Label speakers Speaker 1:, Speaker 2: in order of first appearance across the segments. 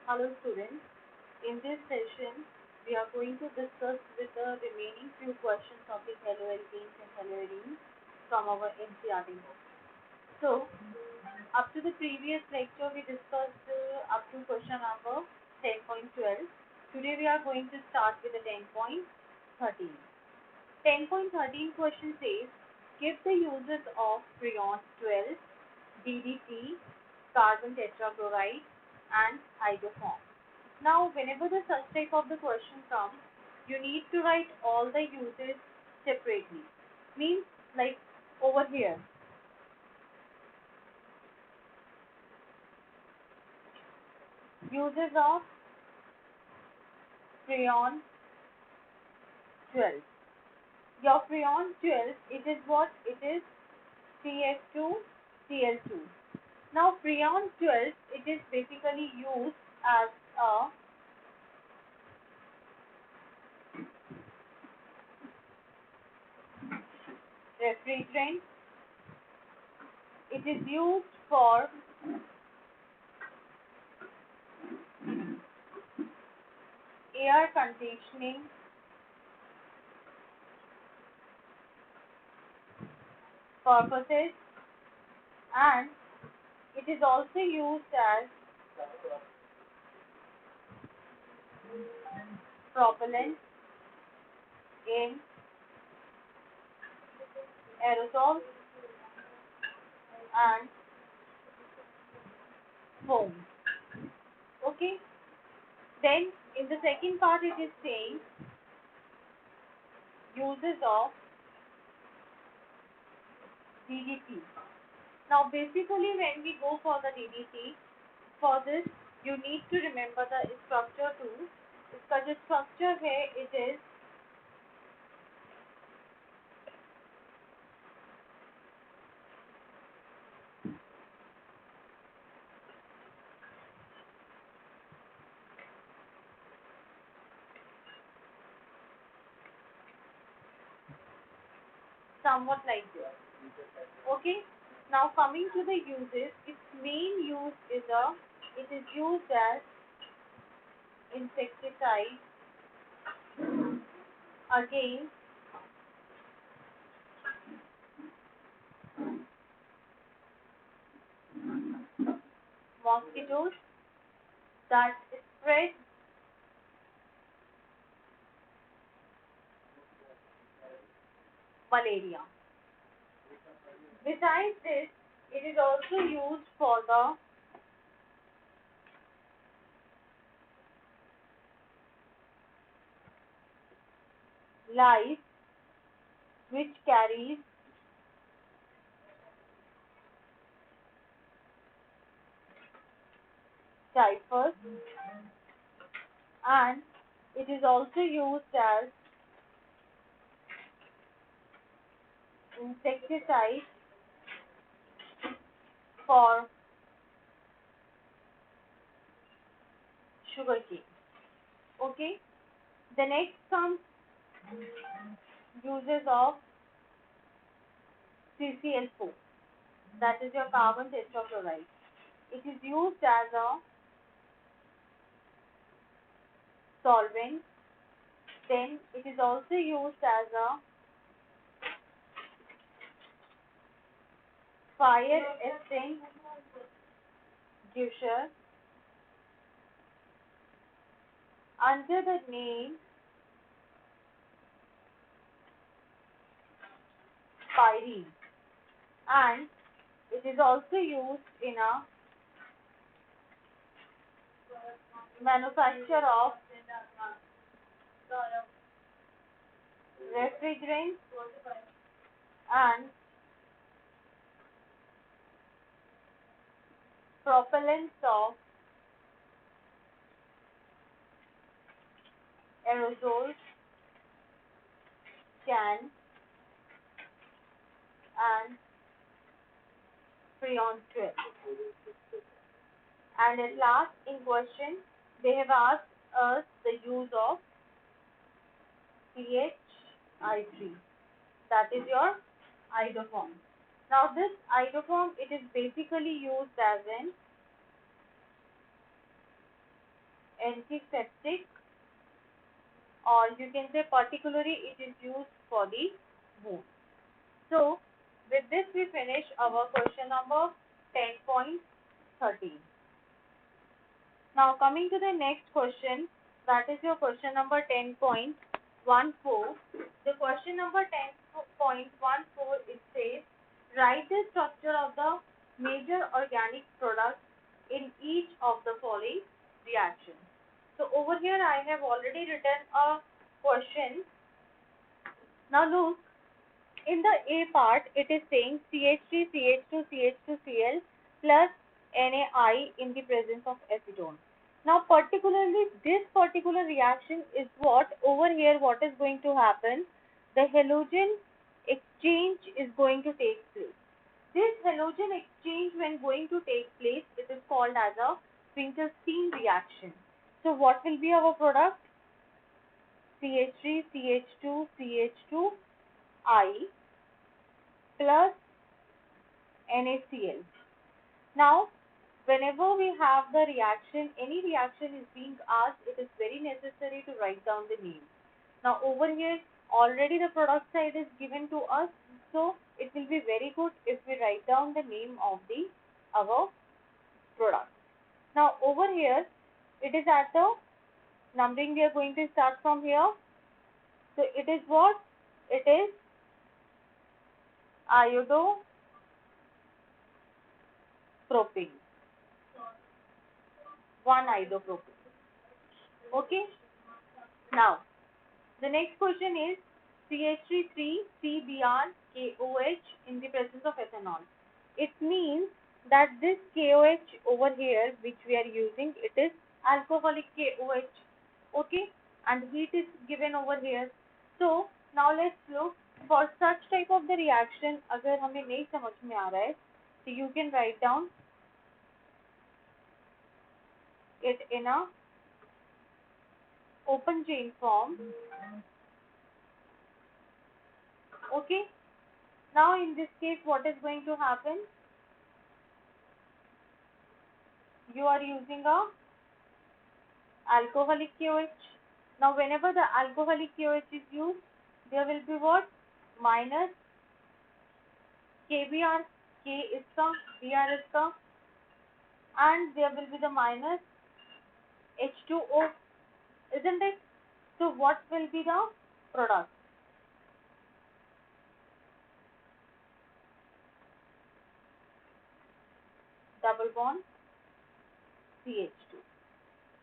Speaker 1: Hello students, in this session we are going to discuss with the remaining few questions of the haloalkanes and haloarenes from our NCERT book. So, up to the previous lecture we discussed up to question number 10.12. Today we are going to start with the 10.13. 10.13 question says, give the uses of freon 12, DDT, carbon tetrachloride and hydroform. Now, whenever the such type of the question comes, you need to write all the uses separately. Means like over here, uses of freon 12. Your freon 12, it is what? It is CF2Cl2. Now, freon 12, it is basically used as a refrigerant. It is used for air conditioning purposes, and it is also used as propellant in aerosols and foam. Okay. Then in the second part it is saying uses of DDT. Now basically when we go for the DDT, for this you need to remember the structure too. इसका जो structure है it is somewhat like this. Okay. Now coming to the uses, its main use is it is used as insecticide against mosquitoes that spread malaria. Besides this, it is also used for the lice which carries typhus, and it is also used as insecticide for sugarcane. Okay. The next comes uses of CCl4, that is your carbon tetrachloride. It is used as a solvent. Then it is also used as a fire extinguisher under the name pyrene, and it is also used in a manufacture of refrigerants and propellants of aerosols, can and freon 12. And at last in question, they have asked us the use of PHI3, that is your iodoform. Now this iodoform, it is basically used as an antiseptic, or you can say particularly it is used for the wound. So with this we finish our question number 10.13. Now coming to the next question, that is your question number 10.14. The question number 10.14, it says write the structure of the major organic products in each of the following reactions. So over here I have already written a question. Now look, in the A part, it is saying CH3, CH2, CH2Cl plus NaI in the presence of acetone. Now, particularly this particular reaction is what over here what is going to happen. The halogen exchange is going to take place. This halogen exchange when going to take place, it is called as a Finkelstein reaction. So, what will be our product? CH3, CH2, CH2I plus NaCl. Now, whenever we have the reaction, any reaction is being asked, it is very necessary to write down the name. Now, over here, already the product side is given to us, so it will be very good if we write down the name of our product. Now, over here, it is at the numbering, we are going to start from here. So, it is what? It is iodo propane, 1-isopropane. Okay. Now, the next question is CH3,3CBr,KOH in the presence of ethanol. It means that this KOH over here, which we are using, it is alcoholic KOH. Okay, and heat is given over here. So now let's look for such type of the reaction. अगर हमें नहीं समझ में आ रहा है, so you can write down it in a open chain form. Okay. Now in this case, what is going to happen? You are using a alcoholic KOH. Now whenever the alcoholic KOH is used, there will be what? Minus KBr, K is का, Br is का, and there will be the minus H2O, isn't it? So what will be the product? Double bond CH2.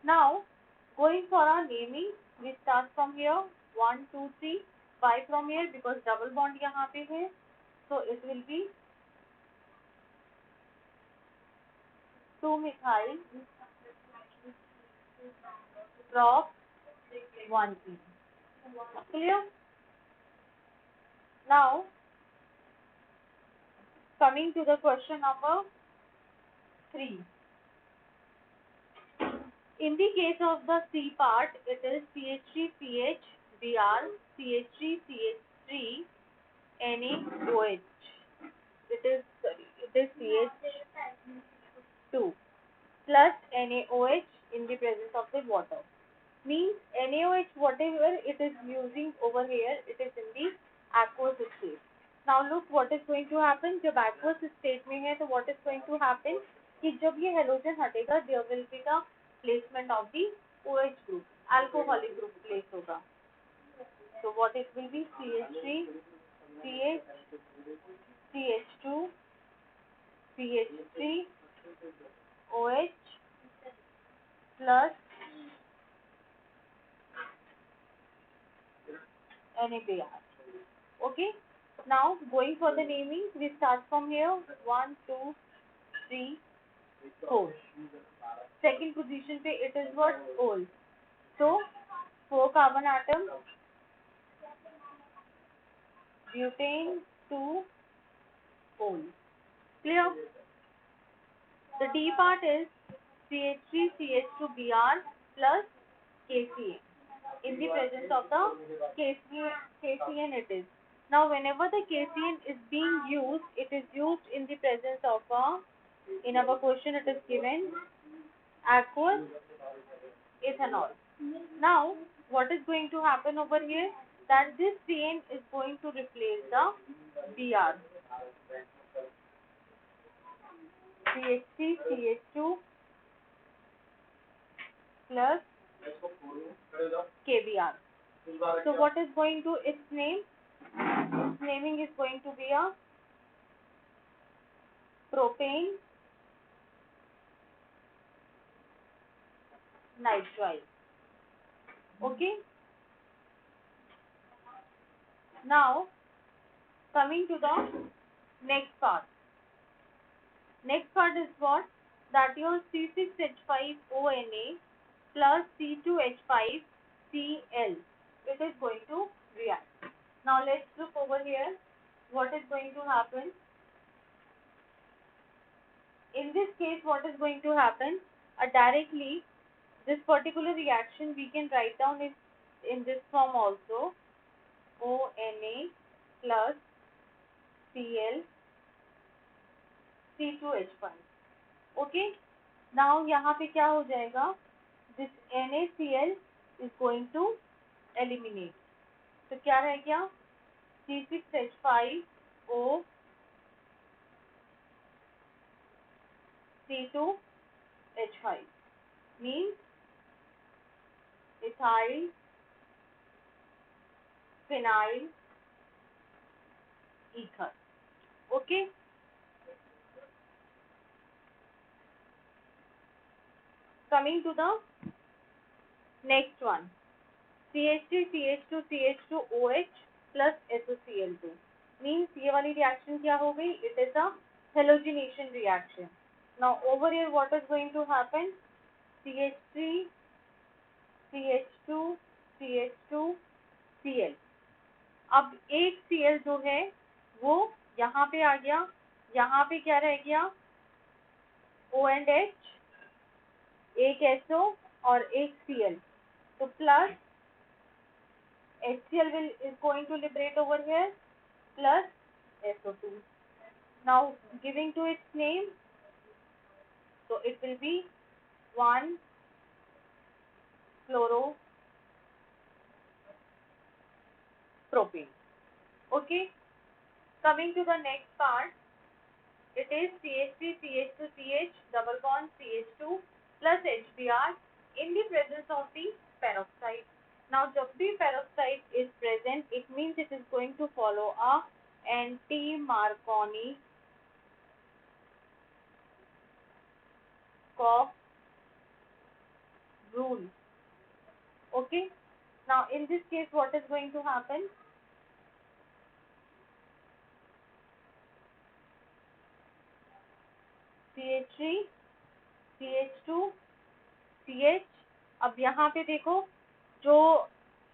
Speaker 1: Now going for our naming, we start from here 1, 2, 3, 5 from here because double bond यहाँ पे है, so it will be 2-methyl prop 1E. Clear? Now coming to the question number 3. In the case of the C part, it is CH3CH Br, CH3CH3 NaOH. It is CH2 plus NaOH in the presence of the water. Means NaOH whatever it is using over here, it is in the aqueous state. Now look what is going to happen. जब aqueous state में है, तो what is going to happen? कि जब ये halogen हटेगा, there will be the placement of the OH group, alcoholic group place होगा. So what it will be? CH3, CH, CH2, CH3, OH plus NaBr. Okay. Now going for the naming, we start from here 1, 2, 3, 4. Second position पे it is what? Ol. So 4 carbon atom, butane 2 ol. Clear? The D part is CH3CH2Br plus KCN. In the presence of the KCN it is. Now whenever the KCN is being used, it is used in the presence of in our question it is given aqueous ethanol. Now what is going to happen over here, that this chain is going to replace the Br, CH3 CH2 plus KBr. So what is going to its name? Its naming is going to be a propane nitrile. Okay. Now coming to the next part. Next part is what? That your C6H5ONA plus C2H5Cl. It is going to react. Now let's look over here. What is going to happen? In this case, what is going to happen? Directly, this particular reaction we can write down in this form also. ONA plus Cl C2H5. Okay. Now यहाँ पे क्या हो जाएगा? This NaCl is going to eliminate. तो क्या रह गया? C6H5O C2H5 means ethyl phenyl ether. Okay. Coming to the next one, CH3 CH2 CH2OH plus SOCl2 means ये वाली reaction क्या हो गई? It is a halogenation reaction. Now over here what is going to happen? CH3 CH2 CH2 Cl. अब एक Cl जो है वो यहाँ पे आ गया, यहाँ पे क्या रह गया? O and H, एक SO और एक Cl. So plus HCl is going to liberate over here plus SO2. Now giving to its name, so it will be 1-fluoropropane. Okay. Coming to the next part, it is CH3 CH2CH double bond CH2 plus HBr in the presence of the peroxide. Now जब भी peroxide is present, it means it is going to follow a anti-Marconi Koch rule. Okay. Now in this case what is going to happen? CH3 CH2 CH. अब यहाँ पे देखो जो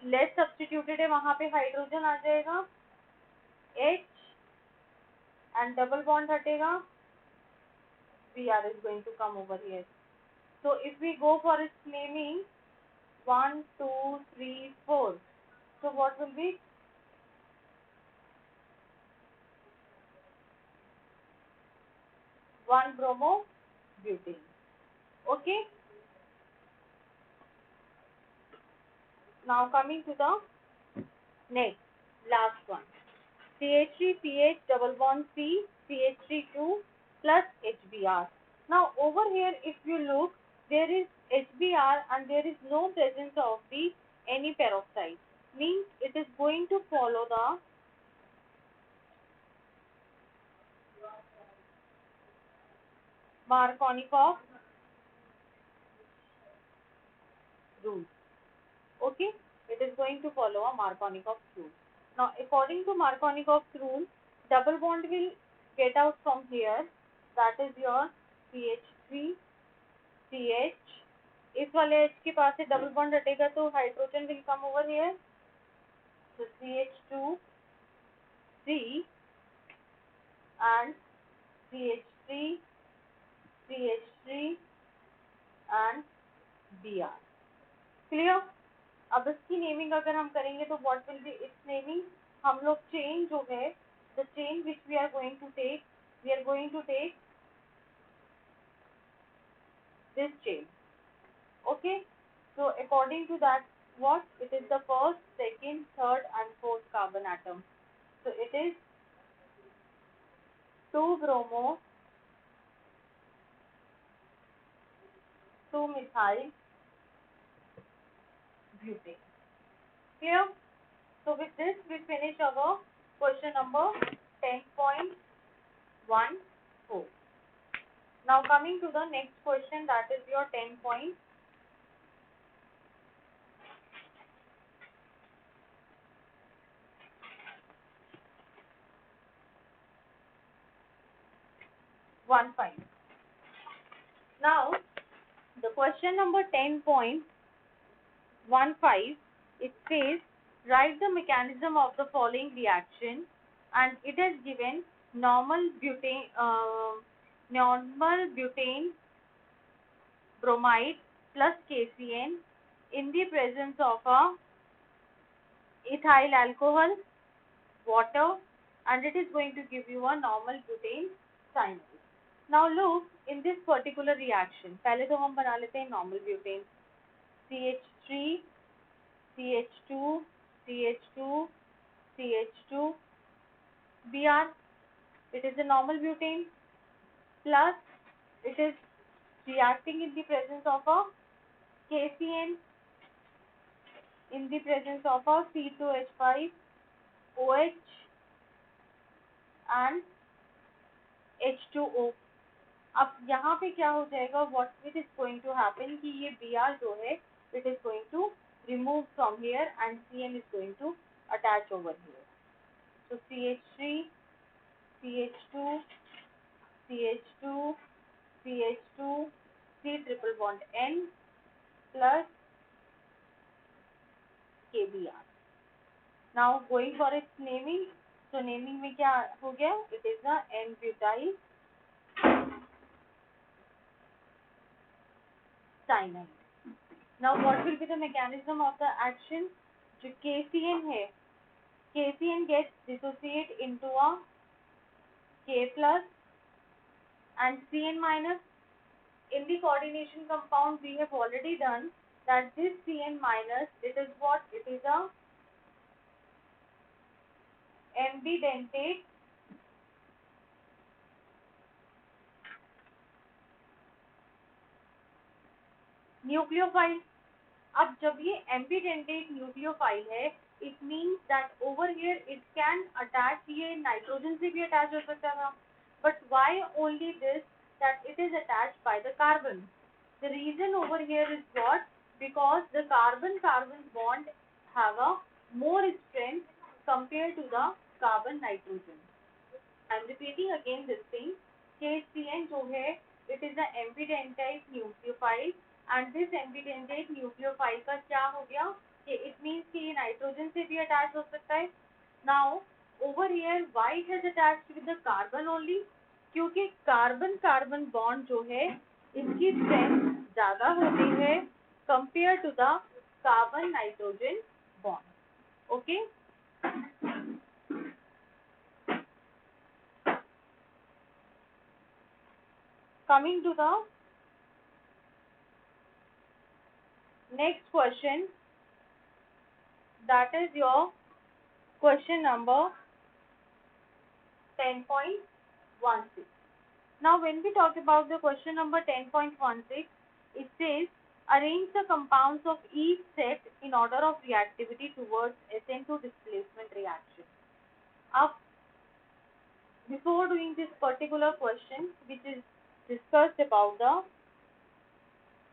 Speaker 1: less substituted है वहाँ पे हाइड्रोजन आ जाएगा, H and double bond हटेगा, Br is going to come over here. So if we go for its naming 1, 2, 3, 4, so what will be? 1-bromobutane. Okay. Now coming to the next, last one. CH3 CH double bond C CH32 plus HBr. Now over here if you look, there is HBr and there is no presence of the any peroxide. Means it is going to follow the Markovnikov rule. Okay, it is going to follow a Markovnikov rule. Now according to Markovnikov rule, double bond will get out from here, that is your CH3 CH. इस वाले H के पास से double bond हटेगा तो hydrogen will come over here, so CH2 C and CH3 CH3 and Br. Clear? अब इसकी naming अगर हम करेंगे तो what will be its naming? हम लोग चेन जो है, the chain which we are going to take this chain. Okay. So according to that, what? It is the first, second, third and fourth carbon atom. So it is 2-bromo, 2-methyl butane. Clear? So with this we finish our question number 10.14. Now coming to the next question, that is your 10.15. Now the question number 10.15, it says write the mechanism of the following reaction, and it is given normal butane bromide plus KCN in the presence of a ethyl alcohol, water, and it is going to give you a normal butane cyanide. Now look, in this particular reaction, पहले तो हम बना लेते हैं normal butane, CH3, CH2, CH2, CH2, Br. It is a normal butane, plus it is reacting in the presence of a KCN, in the presence of a C2H5, OH and H2O. अब यहाँ पे क्या हो जाएगा, what it is going to happen कि ये Br जो है, it is going to remove from here and Cn is going to attach over here. So CH3, CH2, CH2, CH2, C triple bond N plus KBr. Now going for its naming, so naming में क्या हो गया, it is a N-butyl cyanide. Now what will be the mechanism of the action? जो KCN है, KCN gets dissociate into a K plus and Cn minus. In the coordination compound we have already done that this Cn minus, it is what? It is a ambidentate nucleophile. अब जब ये ambidentate nucleophile है, it means that over here it can attach, ये nitrogen से भी attach हो सकता था, but why only this, that it is attached by the carbon? The reason over here is what? Because the carbon-carbon bond have a more strength compared to the carbon-nitrogen. I am repeating again this thing. KCN जो है, it is an ambidentate nucleophile, and this ambidentate nucleophile का क्या हो गया कि it means कि ये nitrogen से भी अटैच हो सकता है. Now over here why it has attached with the carbon only? क्योंकि कार्बन कार्बन बॉन्ड जो है इसकी स्ट्रेंथ ज्यादा होती है compare to the carbon nitrogen bond. Okay, coming to the next question, that is your question number 10.16. Now when we talk about the question number 10.16, it says arrange the compounds of each set in order of reactivity towards SN2 displacement reaction. Up before doing this particular question, which is discussed about the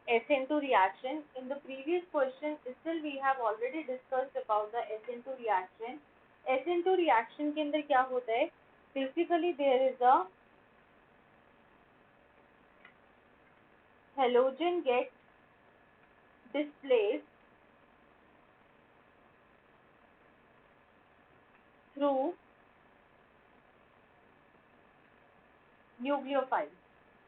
Speaker 1: SN2 reaction, in the previous question still we have already discussed about the SN2 reaction. SN2 reaction के अंदर क्या होता है? Basically there is a halogen gets displaced through nucleophile.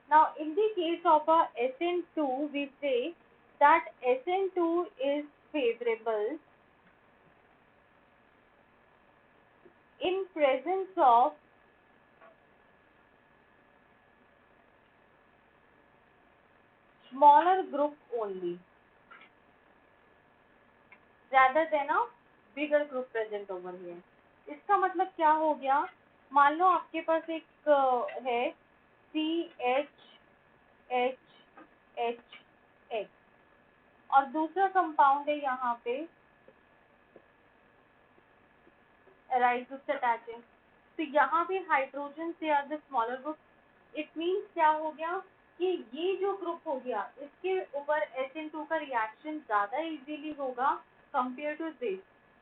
Speaker 1: Now in the case of a SN2, we say that SN2 is favorable in presence of smaller group only. rather than a bigger group present over here. इसका मतलब क्या हो गया, मान लो आपके पास एक है CHHX और दूसरा कंपाउंड है यहाँ पे एराइल ग्रुप से अटैचिंग, तो यहाँ पे हाइड्रोजन से are the smaller group. It means क्या हो गया कि ये जो ग्रुप हो गया इसके ऊपर SN2 का रिएक्शन ज़्यादा इजीली होगा compare to this.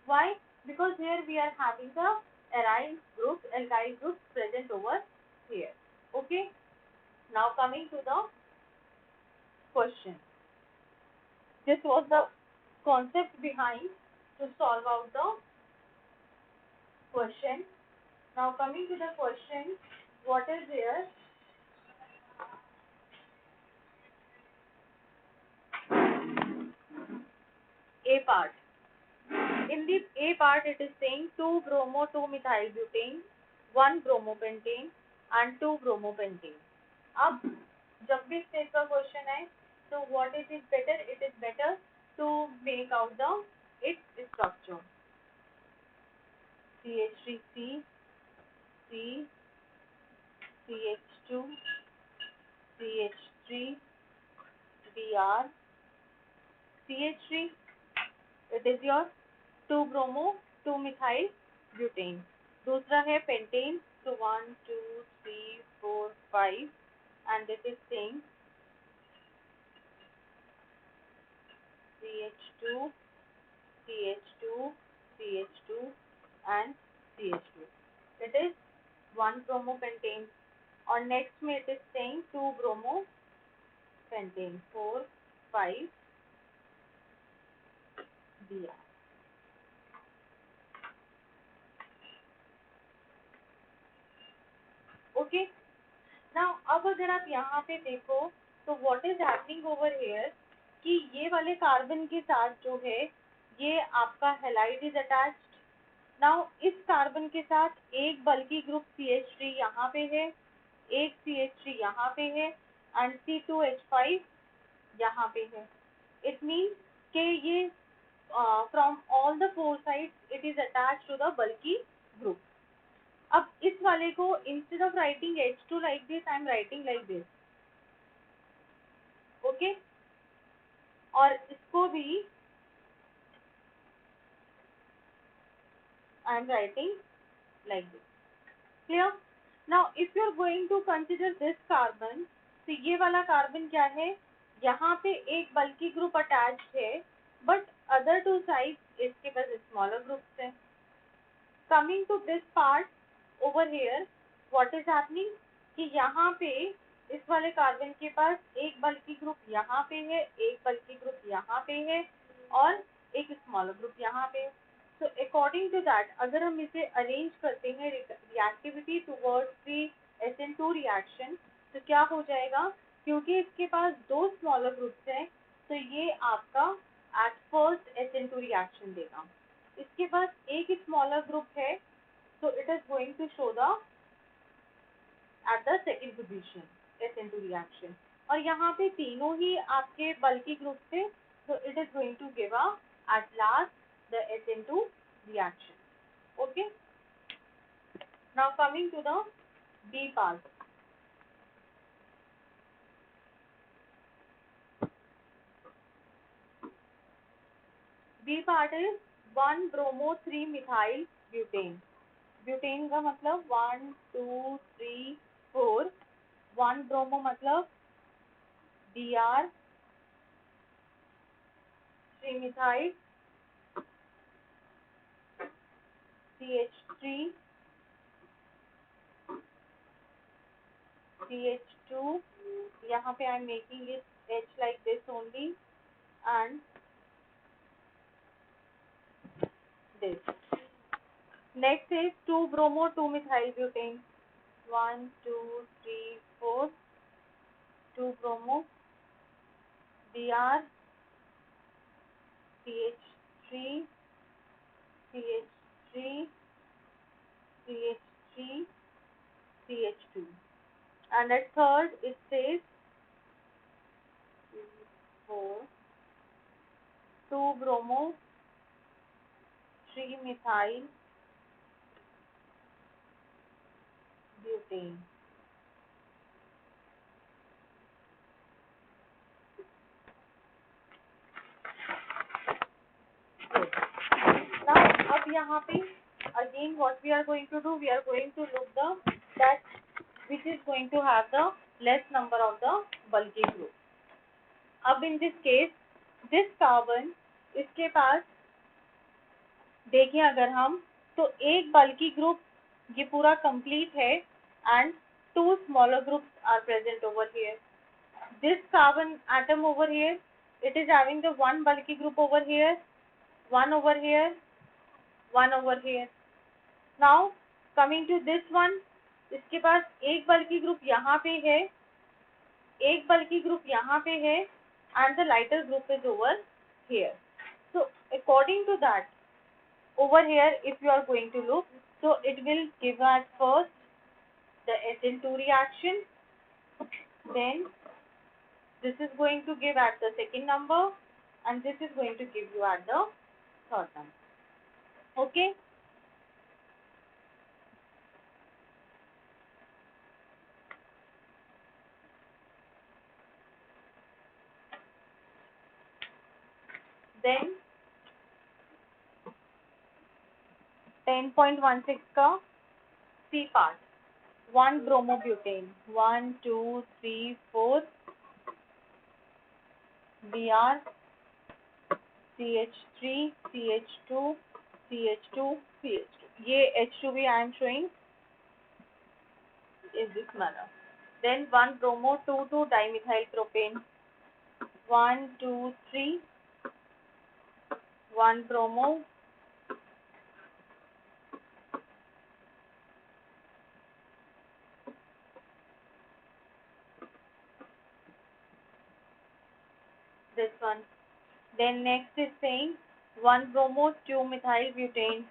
Speaker 1: Why? Because here we are having the aryl group, alkyl group present over here. Okay, now coming to the question. This was the concept behind to solve out the question. Now coming to the question, what is here? A part. In the A part, it is saying 2 bromo 2 methyl butane, 1 bromopentane and 2 bromopentane. अब जब भी इस type का question है तो what is it better? It is better to make out the its structure. CH3C, C, CH2, CH3, Br, CH3. It is your 2 bromo 2 methyl butane. दूसरा है pentane, तो 1 2 3 4 5 and it is saying CH2 CH2 CH2 and CH2. It is 1 bromopentane और next में it is saying 2 bromopentane 4 5 दिया. Okay, now अब अगर आप यहाँ पे देखो तो what is happening over here कि ये वाले कार्बन के साथ जो है ये आपका हैलाइड इज अटैच्ड. नाउ इस कार्बन के साथ एक बल्कि ग्रुप CH3 यहाँ पे है, एक CH3 यहाँ पे है एंड C2H5 यहाँ पे है. इट मीन्स कि ये from all the four sides it is attached to the bulky group. अब इस वाले को instead of writing H2 like this I am writing like this. Okay, और इसको भी I am writing like this. Clear? Now if you are going to consider this carbon, तो ये वाला कार्बन क्या है, यहाँ पे एक बल्कि ग्रुप अटैच्ड है बट अदर टू साइड्स इसके पास स्मॉलर ग्रुप्स हैं. Coming to this part over here, what is happening कि यहाँ पे इस वाले कार्बन के पास एक बल्कि ग्रुप यहाँ पे है, एक बल्कि ग्रुप यहाँ पे है और एक स्मॉलर ग्रुप यहाँ पे. तो अकॉर्डिंग टू दैट अगर हम इसे अरेंज करते हैं reactivity towards the SN2 reaction, तो क्या हो जाएगा, क्योंकि इसके पास दो स्मॉलर ग्रुप्स हैं तो ये आपका एट फर्स्ट SN2 रिएक्शन देगा. इसके पास एक स्मॉलर ग्रुप है तो it is going to show the at the second position SN2 reaction. और यहाँ पे तीनों ही आपके बल्कि ग्रुप थे तो it is going to give at last the SN2 reaction. Okay, now coming to the B part. B part is 1 bromo 3 methyl butane. Butane का मतलब 1 2 3 4, 1 ब्रोमो मतलब Br 3 methyl CH3 CH2. यहाँ पे I am making it H like this only and this. Next is 2 bromo 2 methyl butane. 1 2 3 4, 2 bromo Br CH3 CH3 CH3 CH2 and at third it says 4 2 bromo 3-methyl butane. Now अब यहाँ पे again what we are going to do, we are going to look the that which is going to have the less number of the bulky group. अब in this case this carbon इसके पास देखिए अगर हम तो एक बल्की group ये पूरा complete है and two smaller groups are present over here. This carbon atom over here, it is having the one bulky group over here, one over here, one over here. Now coming to this one, इसके पास एक बल्की group यहाँ पे है, एक बल्की group यहाँ पे है and the lighter group is over here. So according to that, over here if you are going to look, so it will give at first the SN2 reaction, then this is going to give at the second number and this is going to give you at the third number. Okay. Then 10.16 का C part, 1 bromobutane, 1 2 3 4 Br CH3 CH2 CH2 CH2. ये H2 भी I am showing in this manner. Then 1 bromo 2 2 dimethyl propane, 1 2 3 1 bromo, this one. Then next is saying 1 bromo 2 methyl butane,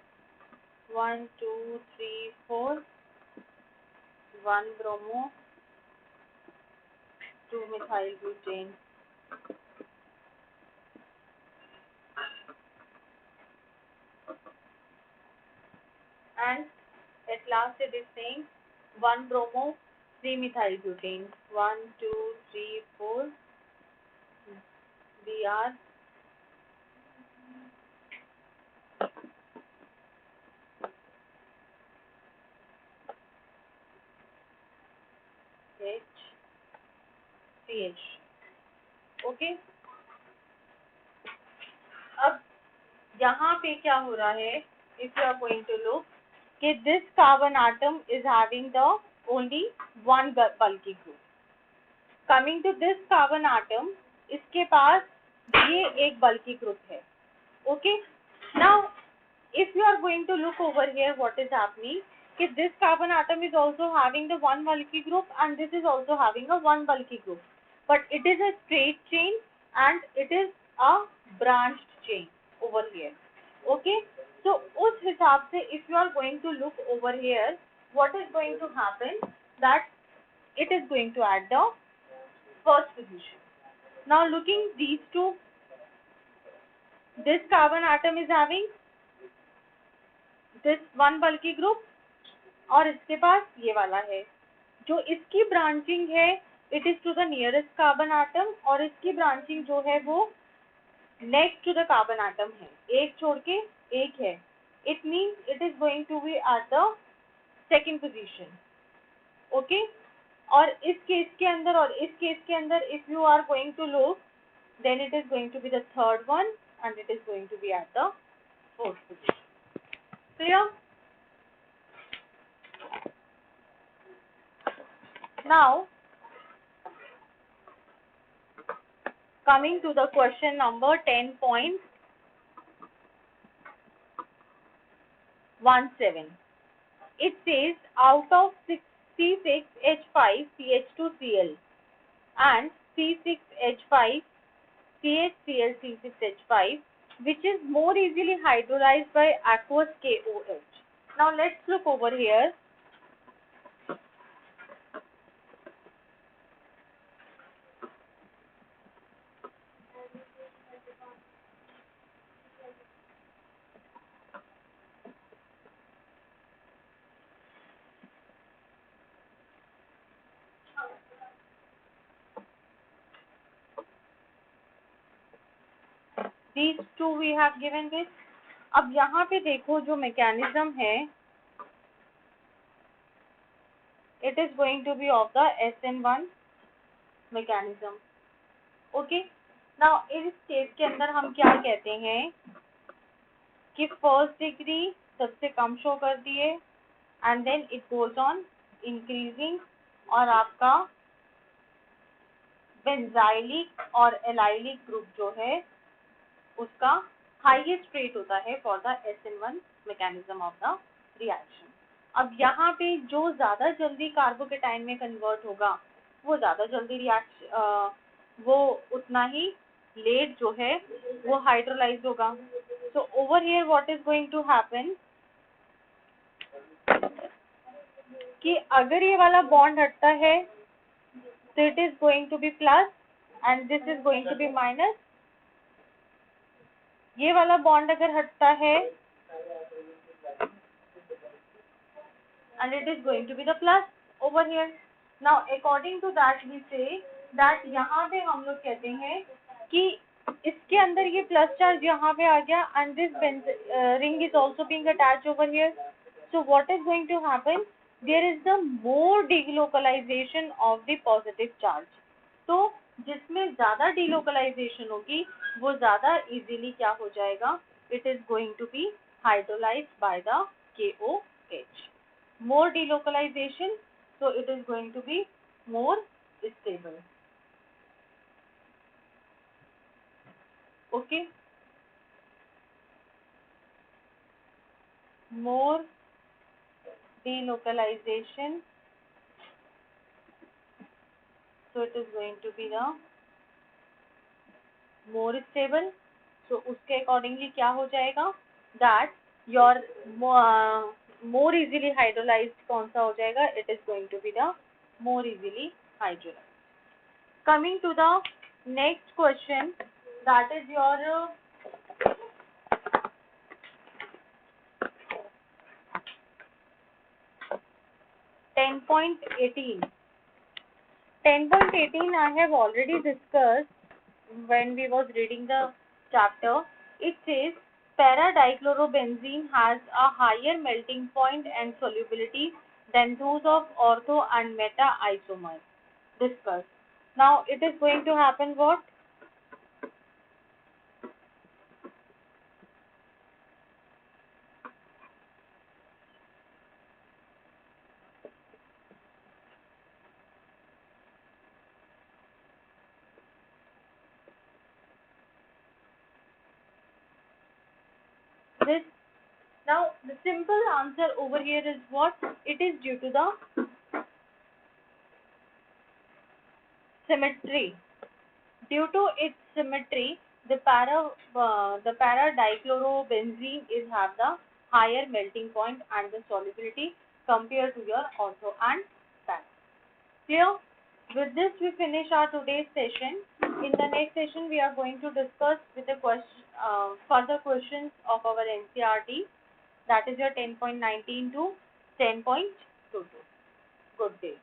Speaker 1: 1 2 3 4 1 bromo 2 methyl butane. And at last it is saying 1 bromo 3 methyl butane, 1 2 3 4 Br H CH. Okay. अब यहाँ पे क्या हो रहा है, if you are going to look कि this carbon atom is having the only one bulky group. Coming to this carbon atom, इसके पास ये एक bulky group है. Okay. Now if you are going to look over here, what is happening कि this carbon atom is also having the one bulky group and this is also having a one bulky group, but it is a straight chain and it is a branched chain over here. Okay. So उस हिसाब से if you are going to look over here, what is going to happen that it is going to add the first position. Now looking these two, this carbon atom is having this one bulky group और इसके पास ये वाला है. जो इसकी branching है it is to the nearest carbon atom और इसकी ब्रांचिंग जो है वो next to the carbon atom है. एक छोड़ के एक है. It means it is going to be at the second position. Okay. और इस केस के अंदर और इस केस के अंदर if you are going to look, then it is going to be the third one and it is going to be at the fourth position. Clear? Now coming to the question number 10.17. It says out of C6H5CH2Cl and C6H5 CHCl C6H5, which is more easily hydrolyzed by aqueous KOH. Now let's look over here. these two we have given this. अब यहाँ पे देखो जो mechanism है, it is going to be of the SN1 mechanism. Okay. Now इस case के अंदर हम क्या कहते हैं कि फर्स्ट डिग्री सबसे कम शो करती है and then it goes on increasing, और आपका बेंजाइलिक और एलाइलिक ग्रुप जो है उसका हाईएस्ट रेट होता है for the SN1 mechanism of the reaction. अब यहाँ पे जो ज़्यादा जल्दी कार्बोकेटाइन में कन्वर्ट होगा वो ज़्यादा जल्दी वो उतना ही लेट जो है वो हाइड्रोलाइज होगा. So over here what is going to happen कि अगर ये वाला बॉन्ड हटता है तो it is going to be plus and this is going to be minus. ये वाला बॉन्ड अगर हटता है and it is going to be the plus over here. Now according to that we say that यहाँ पे हम लोग कहते हैं कि इसके अंदर ये प्लस चार्ज यहाँ पे आ गया and this ring is also being attached over here. So what is going to happen? There is the more delocalization of the positive charge. तो जिसमें ज़्यादा delocalization होगी वो ज़्यादा easily क्या हो जाएगा? It is going to be hydrolyzed by the KOH. More delocalization, so it is going to be more stable. Okay. More delocalization, so it is going to be the more stable. So उसके accordingly क्या हो जाएगा? That your more easily hydrolyzed कौन सा हो जाएगा? It is going to be the more easily hydrolyzed. Coming to the next question, that is your 10.18. 10.18 I have already discussed when we was reading the chapter. It says para-dichlorobenzene has a higher melting point and solubility than those of ortho and meta isomers discussed. Now it is going to happen what? This now the simple answer over here is what? It is due to the symmetry. Due to its symmetry, the para-dichlorobenzene is have the higher melting point and the solubility compared to your ortho and para. Clear? With this we finish our today's session. In the next session we are going to discuss with the further questions of our NCERT, that is your 10.19 to 10.22. Good day.